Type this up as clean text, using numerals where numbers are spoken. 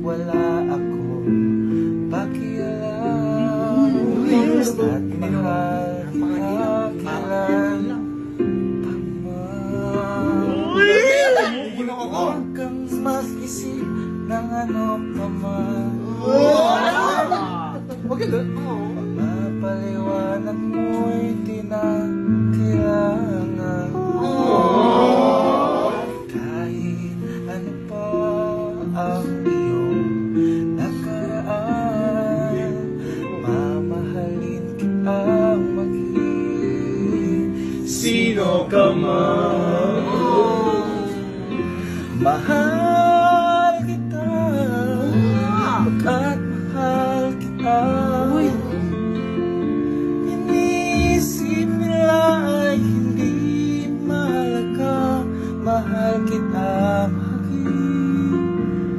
wala akong pakialam at mahal ka kailan huwag kang mag-isip ng ano pa man. Mapaliwanag mo'y tinakailangan. Kahit ano pa ang iyong nakaraan, mamahalin kita maging sino ka man. Mahal